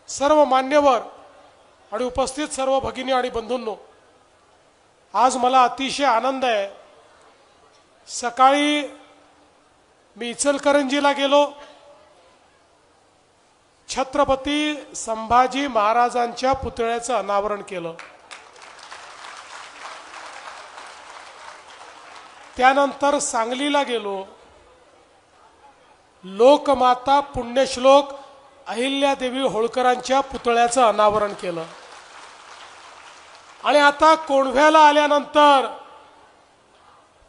सर्व मान्यवर आणि उपस्थित सर्व भगिनी आणि बंधूंनो, आज मला अतिशय आनंद आहे। सकाळी मी इचलकरंजीला गेलो, छत्रपती संभाजी महाराजांच्या पुतळ्याचं अनावरण केलं। त्यानंतर सांगलीला गेलो, लोकमाता पुण्यश्लोक अहिल्यादेवी होळकरांच्या पुतळ्याचं अनावरण केलं। आणि आता कोंढव्याला आल्यानंतर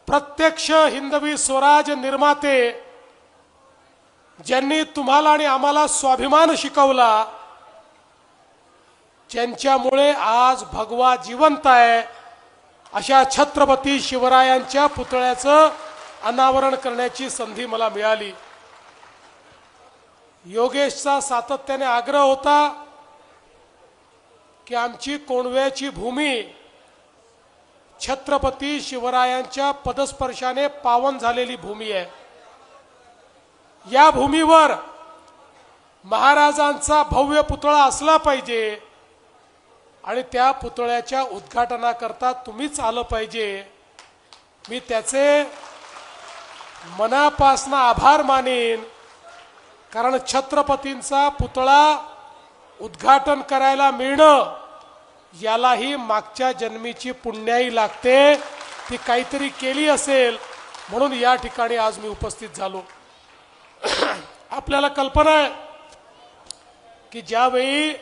प्रत्यक्ष हिंदवी स्वराज निर्माते ज्यांनी तुम्हाला आणि आम्हाला स्वाभिमान शिकवला, ज्यांच्यामुळे आज भगवा जिवंत आहे, अशा छत्रपती शिवरायांच्या पुतळ्याचं अनावरण करण्याची संधी मला मिळाली। योगेशचा सातत्याने आग्रह होता की आमची कोंढव्याची भूमी छत्रपती शिवरायांच्या पदस्पर्शाने पावन झालेली भूमी आहे। या भूमीवर महाराजांचा भव्य पुतळा असला पाहिजे आणि त्या पुतळ्याच्या उद्घाटनाकरता तुम्हीच आलं पाहिजे। मी त्याचे मनापासून आभार मानेन, कारण छत्रपतींचा पुतळा उद्घाटन करायला मिळणं यालाही मागच्या जन्मीची पुण्याई लागते, ती काहीतरी केली असेल म्हणून या ठिकाणी आज मी उपस्थित झालो। आपल्याला कल्पना आहे की ज्यावेळी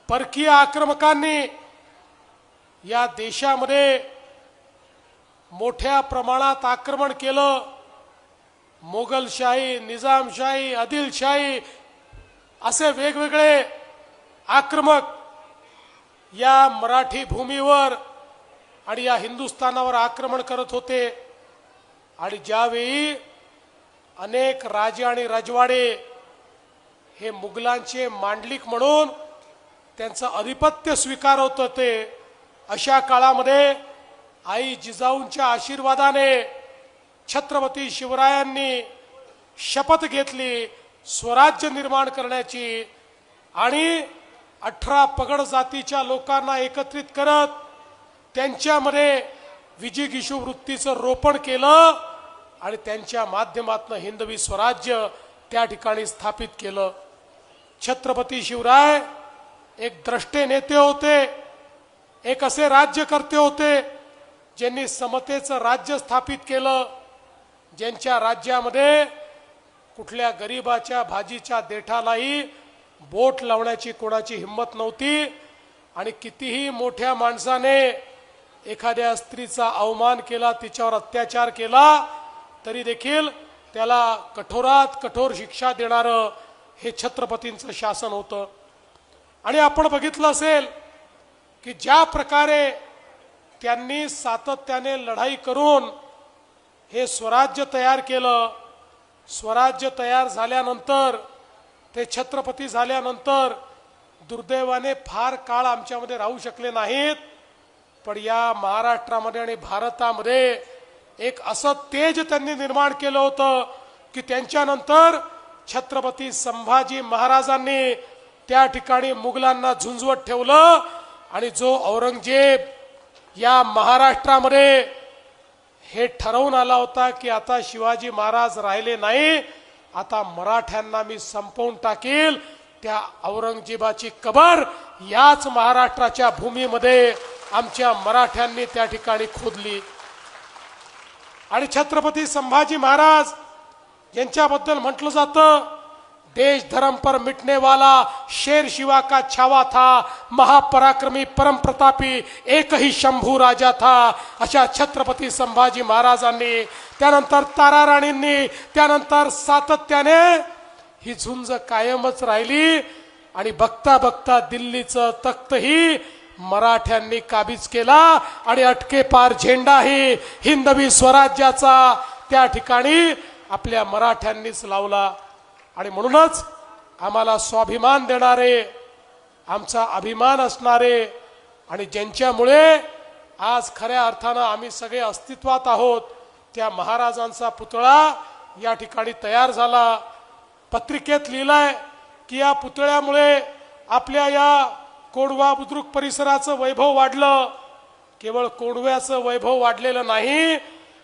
परकीय आक्रमकांनी या देशामध्ये मोठ्या प्रमाणात आक्रमण केलं, मोगलशाही, निजामशाही, आदिलशाही असे वेगवेगळे आक्रमक या मराठी भूमीवर आणि या हिंदुस्थानावर आक्रमण करत होते। आणि ज्यावेळी अनेक राजे आणि राजवाडे हे मुघलांचे मांडलिक म्हणून त्यांचं अधिपत्य स्वीकारत होते, अशा काळामध्ये आई जिजाऊंच्या आशीर्वादाने छत्रपती शिवरायांनी शपथ घेतली स्वराज्य निर्माण करण्याची आणि 18 पगड जातीच्या लोकांना एकत्रित करत त्यांच्यामध्ये विजिगीषू वृत्तीचं रोपण केलं आणि त्यांच्या माध्यमातून हिंदवी स्वराज्य त्या ठिकाणी स्थापित केलं। छत्रपती शिवराय एक द्रष्टे नेते होते, एक असे राज्यकर्ते होते ज्यांनी समतेचं राज्य स्थापित केलं, ज्यांच्या राज्यामध्ये कुठल्या गरीबाच्या भाजीच्या देठालाही बोट लावण्याची कोणाची हिंमत नव्हती। आणि कितीही मोठ्या माणसाने एखाद्या स्त्रीचा अवमान केला, तिच्यावर अत्याचार केला, तरी देखील त्याला कठोरात कठोर शिक्षा देणारं हे छत्रपतींचं शासन होतं। आणि आपण बघितलं असेल की ज्या प्रकारे त्यांनी सातत्याने लढाई करून हे स्वराज्य तयार केलं, स्वराज्य तयार झाल्यानंतर ते छत्रपती झाल्यानंतर दुर्दैवाने फार काळ आमच्यामध्ये राहू शकले नाहीत, पण या महाराष्ट्रामध्ये आणि भारतामध्ये एक असं तेज त्यांनी निर्माण केलं होतं की त्यांच्यानंतर छत्रपती संभाजी महाराजांनी त्या ठिकाणी मुघलांना झुंजवत ठेवलं। आणि जो औरंगजेब या महाराष्ट्रामध्ये हे ठरवून आला होता की आता शिवाजी महाराज राहिले नाही, आता मराठ्यांना मी संपवून टाकील, त्या औरंगजेबाची कबर याच महाराष्ट्राच्या भूमीमध्ये आमच्या मराठ्यांनी त्या ठिकाणी खोदली। आणि छत्रपती संभाजी महाराज यांच्याबद्दल म्हटलं जातं, देश धर्म पर मिटने वाला शेर शिवा का छावा था, महापराक्रमी परम प्रतापी एक ही शंभू राजा था। अशा छत्रपती संभाजी महाराजांनी, त्यानंतर ताराराणींनी, त्यानंतर सातत्याने ही झुंज कायमच राहिली। आणि बघता बघता दिल्लीचं तख्तही मराठ्यांनी काबीज केला आणि अटके पार झेंडाही हिंदवी स्वराज्याचा त्या ठिकाणी आपल्या मराठ्यांनीच लावला। आणि म्हणूनच आम्हाला स्वाभिमान देणारे, आमचा अभिमान असणारे आणि ज्यांच्यामुळे आज खऱ्या अर्थानं आम्ही सगळे अस्तित्वात आहोत, त्या महाराजांचा पुतळा या ठिकाणी तयार झाला। पत्रिकेत लिहिलंय की या पुतळ्यामुळे आपल्या या कोंढवा बुद्रुक परिसराचं वैभव वाढलं. केवळ कोंढव्याचं वैभव वाढलेलं नाही,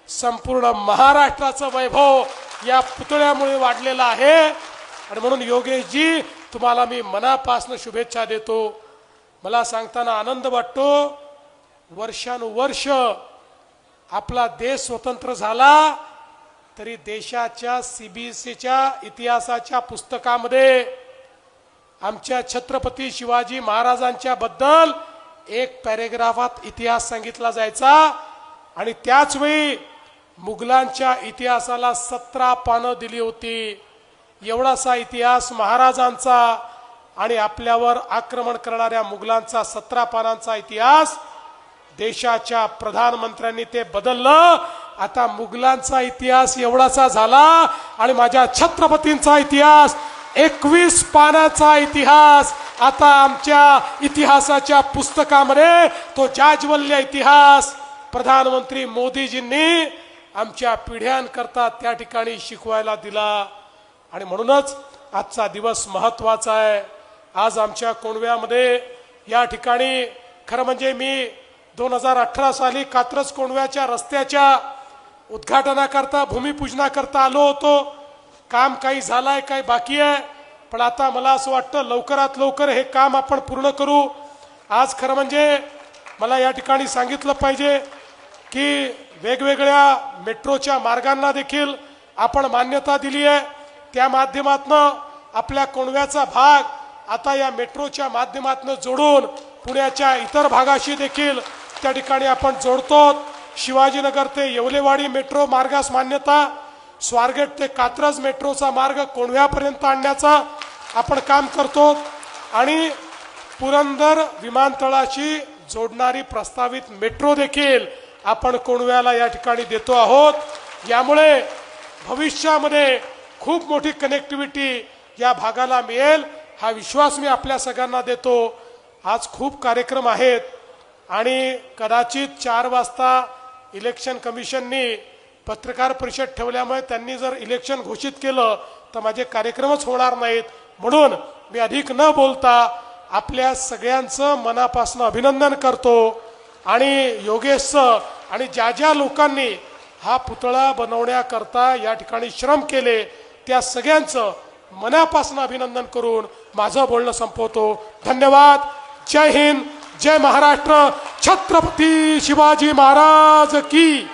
संपूर्ण महाराष्ट्राचं वैभव या पुतळ्यामुळे वाढलेलं आहे. आणि म्हणून योगेशजी तुम्हाला मी मनापासून शुभेच्छा देतो. मला सांगताना आनंद वाटतो, वर्षानुवर्ष आपला देश स्वतंत्र झाला तरी देशाच्या सीबीएसईच्या इतिहासाच्या पुस्तकामध्ये आमच्या छत्रपती शिवाजी महाराजांच्या बद्दल एक पॅरेग्राफात इतिहास सांगितला जायचा आणि त्याच वेळी मुघलांच्या इतिहासाला 17 पानं दिली होती. एवढासा इतिहास महाराजांचा आणि आपल्यावर आक्रमण करणाऱ्या मुघलांचा 17 पानांचा इतिहास देशाच्या प्रधानमंत्र्यांनी ते बदललं. आता मुघलांचा इतिहास एवढासा झाला आणि माझ्या छत्रपतींचा इतिहास 21 पानाचा इतिहास आता आमच्या इतिहासाच्या पुस्तकामध्ये तो जाज्वल्य इतिहास प्रधानमंत्री मोदीजींनी आमच्या पिढ्यांकरता त्या ठिकाणी शिकवायला दिला. आणि म्हणूनच आजचा दिवस महत्त्वाचा आहे. आज आमच्या कोंढव्यामध्ये या ठिकाणी खरं म्हणजे मी 2018 साली कात्रज कोंढव्याच्या रस्त्याच्या उद्घाटनाकरता भूमिपूजनाकरता आलो होतो. काम काही झालंय, काही बाकी आहे, पण आता मला असं वाटतं लवकरात लवकर हे काम आपण पूर्ण करू. आज खरं म्हणजे मला या ठिकाणी सांगितलं पाहिजे की वेगवेगळ्या मेट्रोच्या मार्गांना देखील आपण मान्यता दिली आहे. त्या माध्यमातनं आपल्या कोंढव्याचा भाग आता या मेट्रोच्या माध्यमातनं जोडून पुण्याच्या इतर भागाशी देखील त्या ठिकाणी आपण जोडतो. शिवाजीनगर ते येवलेवाडी मेट्रो मार्गास मान्यता, स्वारगेट ते कात्रज मेट्रोचा मार्ग कोंढव्यापर्यंत आणण्याचा आपण काम करतो आणि पुरंदर विमानतळाशी जोडणारी प्रस्तावित मेट्रो देखील आपण कोंढव्याला या ठिकाणी देतो आहोत. यामुळे भविष्यामध्ये खूप मोठी कनेक्टिव्हिटी या भागाला मिळेल हा विश्वास मी आपल्या सगळ्यांना देतो. आज खूप कार्यक्रम आहेत आणि कदाचित 4 वाजता इलेक्शन कमिशननी पत्रकार परिषद ठेवल्यामुळे त्यांनी जर इलेक्शन घोषित केलं तर माझे कार्यक्रमच होणार नाहीत. म्हणून मी अधिक न बोलता आपल्या सगळ्यांचं मनापासून अभिनंदन करतो आणि योगेशचं आणि ज्या ज्या लोकांनी हा पुतळा बनवण्याकरता या ठिकाणी श्रम केले त्या सगळ्यांचं मनापासून अभिनंदन करून माझं बोलणं संपवतो. धन्यवाद. जय हिंद, जय महाराष्ट्र. छत्रपती शिवाजी महाराज की